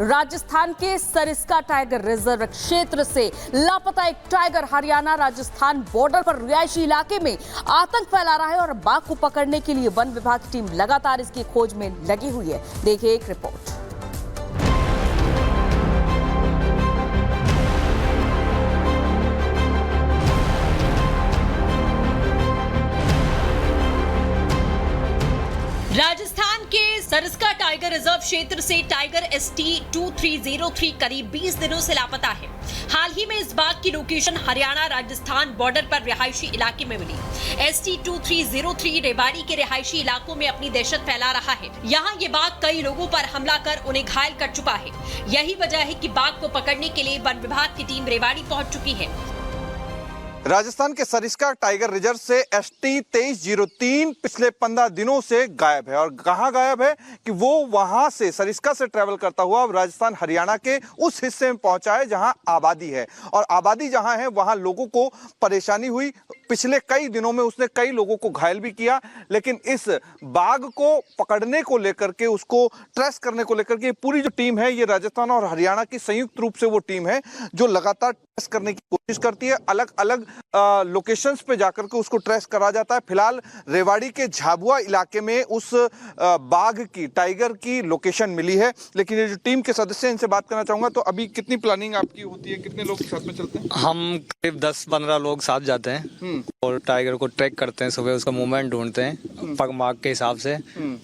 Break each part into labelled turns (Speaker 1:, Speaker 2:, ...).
Speaker 1: राजस्थान के Sariska tiger reserve क्षेत्र से लापता एक टाइगर हरियाणा राजस्थान बॉर्डर पर रिहायशी इलाके में आतंक फैला रहा है और बाघ को पकड़ने के लिए वन विभाग की टीम लगातार इसकी खोज में लगी हुई है। देखिए एक रिपोर्ट। राजस्थान के सरिस्का टाइगर रिजर्व क्षेत्र से टाइगर ST2303 करीब 20 दिनों से लापता है। हाल ही में इस बाघ की लोकेशन हरियाणा राजस्थान बॉर्डर पर रिहायशी इलाके में मिली। ST2303 रेवाड़ी के रिहायशी इलाकों में अपनी दहशत फैला रहा है। यहाँ ये बाघ कई लोगों पर हमला कर उन्हें घायल कर चुका है। यही वजह है कि बाघ को पकड़ने के लिए वन विभाग की टीम रेवाड़ी पहुंच चुकी है।
Speaker 2: राजस्थान के सरिस्का टाइगर रिजर्व से ST2303 पिछले 15 दिनों से गायब है। और कहां गायब है कि वो वहां से सरिस्का से ट्रेवल करता हुआ राजस्थान हरियाणा के उस हिस्से में पहुंचा है जहां आबादी है। और आबादी जहां है वहां लोगों को परेशानी हुई। पिछले कई दिनों में उसने कई लोगों को घायल भी किया। लेकिन इस बाघ को पकड़ने को लेकर के, उसको ट्रेस करने को लेकर के पूरी जो टीम है, ये राजस्थान और हरियाणा की संयुक्त रूप से वो टीम है जो लगातार ट्रेस करने की कोशिश करती है। अलग अलग लोकेशंस पे जाकर के उसको ट्रेस करा जाता है। फिलहाल रेवाड़ी के झाबुआ इलाके में उस बाघ की, टाइगर की लोकेशन मिली है। लेकिन ये जो टीम के सदस्य हैं, इनसे बात करना चाहूंगा। तो अभी कितनी प्लानिंग आपकी होती है, कितने लोग साथ में चलते हैं?
Speaker 3: हम करीब 10-15 लोग साथ जाते हैं और टाइगर को ट्रैक करते हैं। सुबह उसका मूवमेंट ढूंढते हैं पग मार्क के हिसाब से।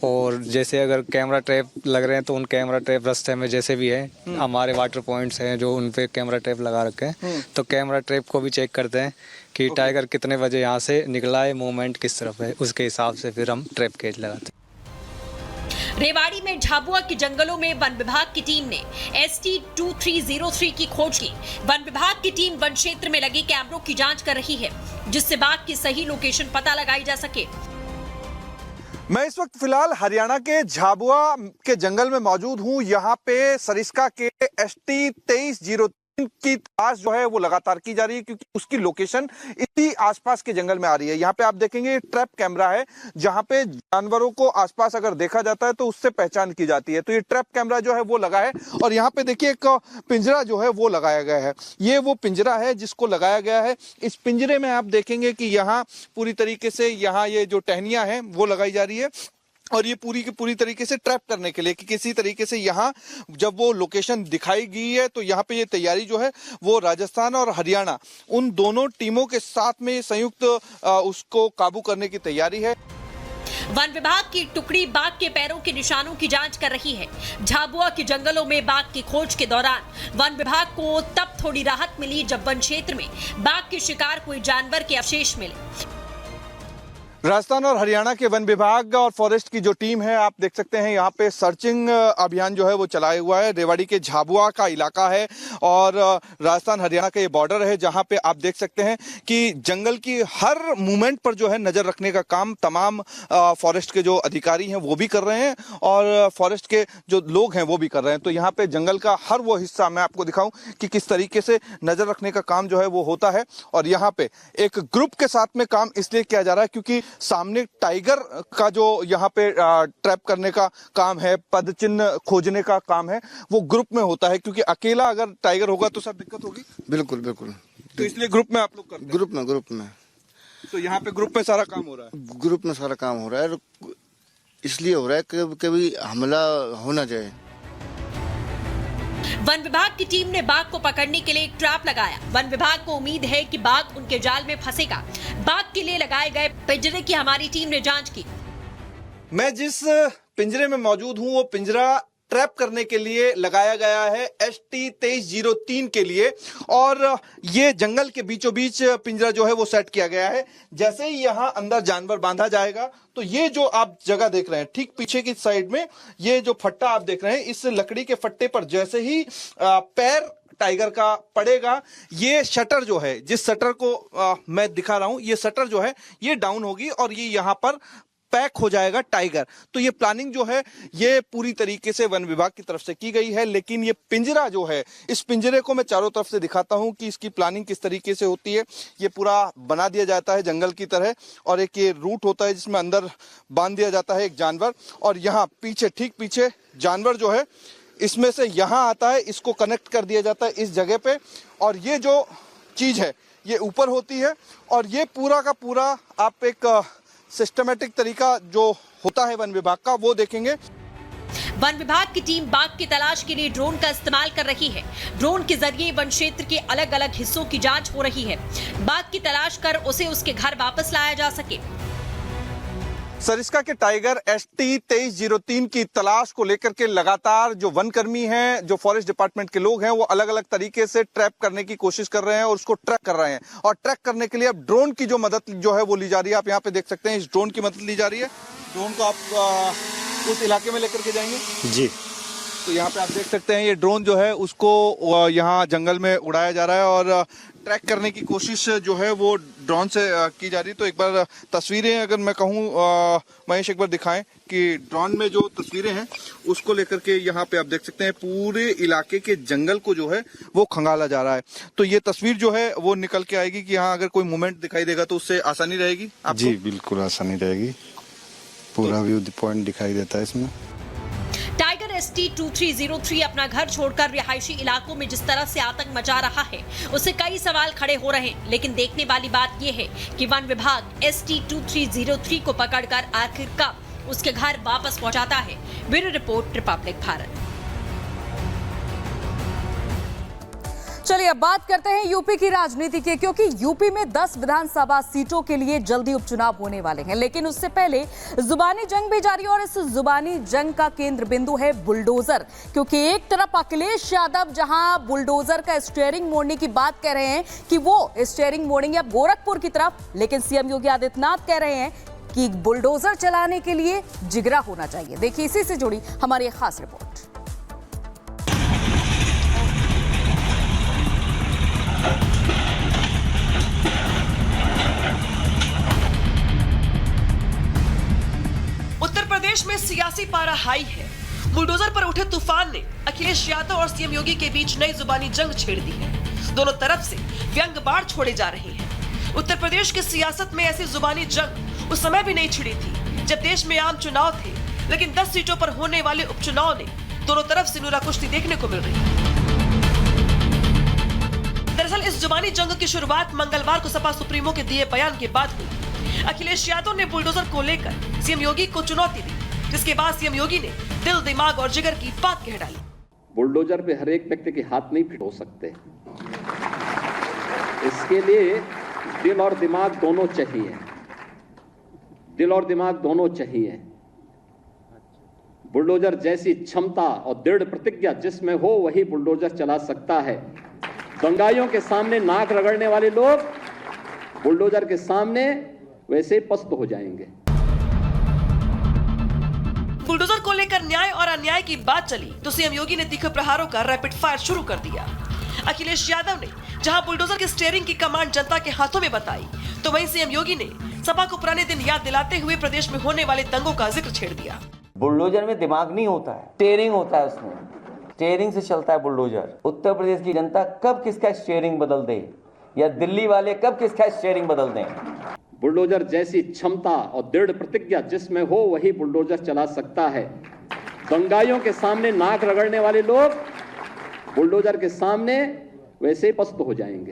Speaker 3: और जैसे अगर कैमरा ट्रैप लग रहे हैं तो उन कैमरा ट्रैप रास्ते में जैसे भी है, हमारे वाटर पॉइंट्स हैं जो उन पे कैमरा ट्रैप लगा रखे हैं, तो कैमरा ट्रैप को भी चेक करते हैं कि टाइगर कितने बजे यहाँ से निकला है, मूवमेंट किस तरफ है, उसके हिसाब से फिर हम ट्रैप केज लगाते हैं।
Speaker 1: रेवाड़ी में झाबुआ के जंगलों में वन विभाग की टीम ने ST2303 की खोज की। वन विभाग की टीम वन क्षेत्र में लगे कैमरों की जांच कर रही है, जिससे बाघ की सही लोकेशन पता लगाई जा सके।
Speaker 2: मैं इस वक्त फिलहाल हरियाणा के झाबुआ के जंगल में मौजूद हूं। यहाँ पे सरिस्का के ST2303 की तलाश जो है वो लगातार की जा रही है, क्योंकि उसकी लोकेशन इसी आसपास के जंगल में आ रही है। यहाँ पे आप देखेंगे ट्रैप कैमरा है, जहाँ पे जानवरों को आसपास अगर देखा जाता है तो उससे पहचान की जाती है। तो ये ट्रैप कैमरा जो है वो लगा है। और यहाँ पे देखिए एक पिंजरा जो है वो लगाया गया है। ये वो पिंजरा है जिसको लगाया गया है। इस पिंजरे में आप देखेंगे कि यहाँ पूरी तरीके से यहाँ ये जो टहनियां हैं वो लगाई जा रही है। और ये पूरी की पूरी तरीके से ट्रैप करने के लिए कि किसी तरीके से यहाँ जब वो लोकेशन दिखाई गई है तो यहाँ पे ये तैयारी जो है वो राजस्थान और हरियाणा उन दोनों टीमों के साथ में संयुक्त उसको काबू करने की तैयारी है।
Speaker 1: वन विभाग की टुकड़ी बाघ के पैरों के निशानों की जांच कर रही है। झाबुआ के जंगलों में बाघ की खोज के दौरान वन विभाग को तब थोड़ी राहत मिली जब वन क्षेत्र में बाघ के शिकार कोई जानवर के अवशेष मिले।
Speaker 2: राजस्थान और हरियाणा के वन विभाग और फॉरेस्ट की जो टीम है, आप देख सकते हैं यहाँ पे सर्चिंग अभियान जो है वो चलाया हुआ है। रेवाड़ी के झाबुआ का इलाका है और राजस्थान हरियाणा का ये बॉर्डर है, जहाँ पे आप देख सकते हैं कि जंगल की हर मूवमेंट पर जो है नजर रखने का काम तमाम फॉरेस्ट के जो अधिकारी हैं वो भी कर रहे हैं और फॉरेस्ट के जो लोग हैं वो भी कर रहे हैं। तो यहाँ पे जंगल का हर वो हिस्सा मैं आपको दिखाऊं कि किस तरीके से नजर रखने का काम जो है वो होता है। और यहाँ पे एक ग्रुप के साथ में काम इसलिए किया जा रहा है क्योंकि सामने टाइगर का जो यहाँ पे ट्रैप करने का काम है, पद चिन्ह खोजने का काम है, वो ग्रुप में होता है। क्योंकि अकेला अगर टाइगर होगा तो सब दिक्कत होगी। बिल्कुल बिल्कुल। तो इसलिए ग्रुप में आप लोग करते हैं? ग्रुप में। तो यहाँ पे ग्रुप में सारा काम हो रहा है?
Speaker 4: ग्रुप में सारा काम हो रहा है। इसलिए हो रहा है कि कभी हमला हो ना जाए।
Speaker 1: वन विभाग की टीम ने बाघ को पकड़ने के लिए एक ट्रैप लगाया। वन विभाग को उम्मीद है कि बाघ उनके जाल में फंसेगा। बाघ के लिए लगाए गए पिंजरे की हमारी टीम ने जांच की।
Speaker 2: मैं जिस पिंजरे में मौजूद हूं वो पिंजरा ट्रैप करने के लिए लगाया गया है ST2303 के लिए। और ये जंगल के बीचों बीच पिंजरा जो है वो सेट किया गया है। जैसे ही यहाँ अंदर जानवर बांधा जाएगा तो ये जो आप जगह देख रहे हैं ठीक पीछे की साइड में, ये जो फट्टा आप देख रहे हैं, इस लकड़ी के फट्टे पर जैसे ही पैर टाइगर का पड़ेगा, ये शटर जो है, जिस शटर को मैं दिखा रहा हूं, ये शटर जो है ये डाउन होगी और ये यहाँ पर पैक हो जाएगा टाइगर। तो ये प्लानिंग जो है ये पूरी तरीके से वन विभाग की तरफ से की गई है। लेकिन ये पिंजरा जो है, इस पिंजरे को मैं चारों तरफ से दिखाता हूं कि इसकी प्लानिंग किस तरीके से होती है। ये पूरा बना दिया जाता है जंगल की तरह और एक ये रूट होता है जिसमें अंदर बांध दिया जाता है एक जानवर। और यहाँ पीछे, ठीक पीछे जानवर जो है इसमें से यहाँ आता है, इसको कनेक्ट कर दिया जाता है इस जगह पे, और ये जो चीज़ है ये ऊपर होती है, और ये पूरा का पूरा आप एक सिस्टमेटिक तरीका जो होता है वन विभाग का वो देखेंगे।
Speaker 1: वन विभाग की टीम बाघ की तलाश के लिए ड्रोन का इस्तेमाल कर रही है। ड्रोन के जरिए वन क्षेत्र के अलग अलग हिस्सों की जांच हो रही है, बाघ की तलाश कर उसे उसके घर वापस लाया जा सके।
Speaker 2: सरिस्का के टाइगर ST 2303 की तलाश को लेकर के लगातार जो वन कर्मी हैं, जो फॉरेस्ट डिपार्टमेंट के लोग हैं, वो अलग अलग तरीके से ट्रैप करने की कोशिश कर रहे हैं और उसको ट्रैक कर रहे हैं। और ट्रैक करने के लिए अब ड्रोन की जो मदद जो है वो ली जा रही है। आप यहाँ पे देख सकते हैं, इस ड्रोन की मदद ली जा रही है। ड्रोन को आप उस इलाके में लेकर के जाएंगे
Speaker 3: जी।
Speaker 2: तो यहाँ पे आप देख सकते हैं ये ड्रोन जो है उसको यहाँ जंगल में उड़ाया जा रहा है और ट्रैक करने की कोशिश जो है वो ड्रोन से की जा रही है। तो एक बार तस्वीरें अगर मैं कहूँ महेश एक बार दिखाएं कि ड्रोन में जो तस्वीरें हैं उसको लेकर के यहाँ पे आप देख सकते हैं पूरे इलाके के जंगल को जो है वो खंगाला जा रहा है। तो ये तस्वीर जो है वो निकल के आएगी कि यहाँ अगर कोई मूवमेंट दिखाई देगा तो उससे आसानी रहेगी आपको?
Speaker 5: जी बिल्कुल आसानी रहेगी, पूरा व्यू पॉइंट दिखाई देता है इसमें।
Speaker 1: टाइगर ST 2303 अपना घर छोड़कर रिहायशी इलाकों में जिस तरह से आतंक मचा रहा है उससे कई सवाल खड़े हो रहे हैं, लेकिन देखने वाली बात यह है कि वन विभाग ST 2303 को पकड़कर आखिरकार उसके घर वापस पहुंचाता है। Bureau report, Republic Bharat.
Speaker 6: चलिए अब बात करते हैं यूपी की राजनीति की, क्योंकि यूपी में 10 विधानसभा सीटों के लिए जल्दी उपचुनाव होने वाले हैं। लेकिन उससे पहले जुबानी जंग भी जारी, और इस जुबानी जंग का केंद्र बिंदु है बुलडोजर। क्योंकि एक तरफ अखिलेश यादव जहां बुलडोजर का स्टीयरिंग मोड़ने की बात कह रहे हैं कि वो स्टीयरिंग मोड़ेंगे अब गोरखपुर की तरफ, लेकिन सीएम योगी आदित्यनाथ कह रहे हैं कि बुलडोजर चलाने के लिए जिगरा होना चाहिए। देखिए इसी से जुड़ी हमारी एक खास रिपोर्ट।
Speaker 7: उत्तर प्रदेश में सियासी पारा हाई है। बुलडोजर पर उठे तूफान ने अखिलेश यादव और सीएम योगी के बीच नई जुबानी जंग छेड़ दी है। दोनों तरफ से व्यंग बाढ़ छोड़े जा रहे हैं। उत्तर प्रदेश की सियासत में ऐसी जुबानी जंग उस समय भी नहीं छिड़ी थी जब देश में आम चुनाव थे, लेकिन 10 सीटों पर होने वाले उपचुनाव ने दोनों तरफ से नूरा कुश्ती देखने को मिल रही है। दरअसल इस जुबानी जंग की शुरुआत मंगलवार को सपा सुप्रीमो के दिए बयान के बाद हुई। अखिलेश यादव ने बुलडोजर को लेकर सीएम योगी को चुनौती दी, जिसके बाद सीएम योगी ने दिल, दिमाग और जिगर की बात कह डाली।
Speaker 8: बुलडोजर पे हर एक व्यक्ति के हाथ नहीं फिट हो सकते, इसके लिए दिल और दिमाग दोनों चाहिए। दिल और दिमाग दोनों चाहिए। बुलडोजर जैसी क्षमता और दृढ़ प्रतिज्ञा जिसमें हो वही बुलडोजर चला सकता है। दंगाइयों के सामने नाक रगड़ने वाले लोग बुलडोजर के सामने वैसे पस्त हो जाएंगे।
Speaker 7: बुलडोजर को लेकर न्याय और अन्याय की बात चली तो सीएम योगी ने तीखे प्रहारों का रैपिड फायर शुरू कर दिया। अखिलेश यादव ने जहां बुलडोजर की स्टीयरिंग की कमांड जनता के हाथों में बताई, तो वहीं सीएम योगी ने सपा को पुराने दिन याद दिलाते हुए प्रदेश में होने वाले दंगों का जिक्र छेड़ दिया।
Speaker 9: बुलडोजर में दिमाग नहीं होता है, स्टीयरिंग होता है। उसमें स्टीयरिंग से चलता है बुलडोजर। उत्तर प्रदेश की जनता कब किसका स्टीयरिंग बदल दे, या दिल्ली वाले कब किसका स्टीयरिंग बदल दें।
Speaker 8: बुलडोजर जैसी क्षमता और दृढ़ प्रतिज्ञा जिसमें हो वही बुलडोजर चला सकता है। दंगाइयों के सामने नाक रगड़ने वाले लोग बुलडोजर के सामने वैसे पस्त हो जाएंगे।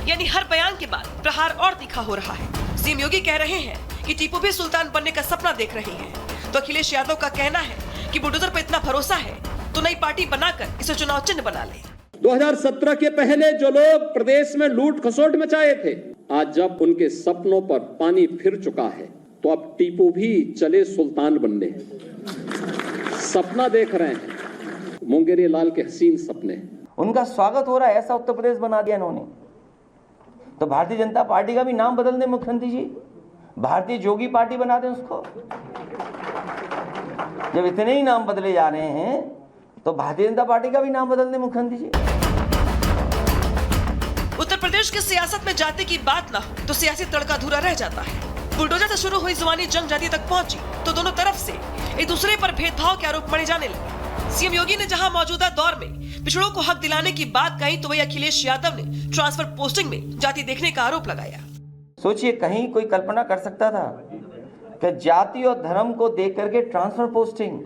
Speaker 7: यानी हर बयान के बाद प्रहार और तीखा हो रहा है। सीएम योगी कह रहे हैं कि टीपू भी सुल्तान बनने का सपना देख रहे हैं, तो अखिलेश यादव का कहना है कि बुलडोजर पर इतना भरोसा है तो नई पार्टी बनाकर इसे चुनाव चिन्ह बना ले।
Speaker 8: 2017 के पहले जो लोग प्रदेश में लूट खसोट मचाए थे, आज जब उनके सपनों पर पानी फिर चुका है तो अब टीपू भी चले सुल्तान बनने। सपना देख रहे हैं, मुंगेरी लाल के हसीन सपने।
Speaker 9: उनका स्वागत हो रहा है, ऐसा उत्तर प्रदेश बना दिया इन्होंने। तो भारतीय जनता पार्टी का भी नाम बदल दें मुख्यमंत्री जी, भारतीय जोगी पार्टी बना दें उसको। जब इतने ही नाम बदले जा रहे हैं तो भारतीय जनता पार्टी का भी नाम बदल दें मुख्यमंत्री जी।
Speaker 7: उत्तर प्रदेश की सियासत में जाति की बात ना हो तो सियासी तड़का अधूरा रह जाता है। बुलडोजर से शुरू हुई जुबानी जंग जाति तक पहुंची तो दोनों तरफ से एक दूसरे पर भेदभाव के आरोप मढ़े जाने लगे। सीएम योगी ने जहां मौजूदा दौर में पिछड़ों को हक दिलाने की बात कही, तो वही अखिलेश यादव ने ट्रांसफर पोस्टिंग में जाति देखने का आरोप लगाया।
Speaker 9: सोचिए, कहीं कोई कल्पना कर सकता था कि जाति और धर्म को देख करके ट्रांसफर पोस्टिंग,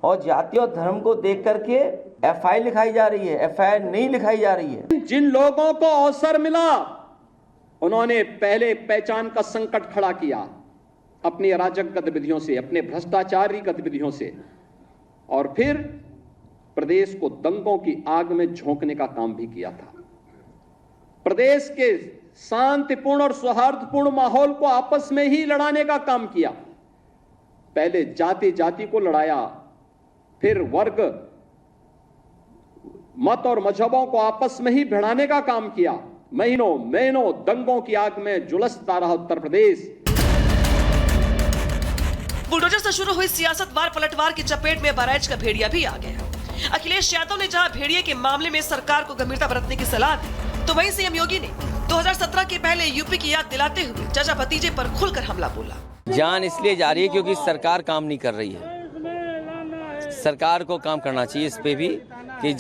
Speaker 9: और जाति और धर्म को देख करके एफआईआर लिखाई जा रही है, एफआईआर नहीं लिखाई जा रही है।
Speaker 8: जिन लोगों को अवसर मिला उन्होंने पहले पहचान का संकट खड़ा किया अपनी अराजक गतिविधियों से, अपने भ्रष्टाचारी गतिविधियों से, और फिर प्रदेश को दंगों की आग में झोंकने का काम भी किया था। प्रदेश के शांतिपूर्ण और सौहार्दपूर्ण माहौल को आपस में ही लड़ाने का काम किया। पहले जाति जाति को लड़ाया, फिर वर्ग, मत और मजहबों को आपस में ही भिड़ाने का काम किया। महीनों दंगों की आग में झुलसता रहा उत्तर प्रदेश।
Speaker 7: बुलडोजर से शुरू हुई सियासत वार पलटवार की चपेट में बहराइच का भेड़िया भी आ गया। अखिलेश यादव ने जहां भेड़िए के मामले में सरकार को गंभीरता बरतने की सलाह दी, तो वहीं सीएम योगी ने 2017 के पहले यूपी की याद दिलाते हुए चाचा भतीजे पर खुलकर हमला बोला।
Speaker 9: जान इसलिए जा रही है क्योंकि सरकार काम नहीं कर रही है। सरकार को काम करना चाहिए इस पे भी कि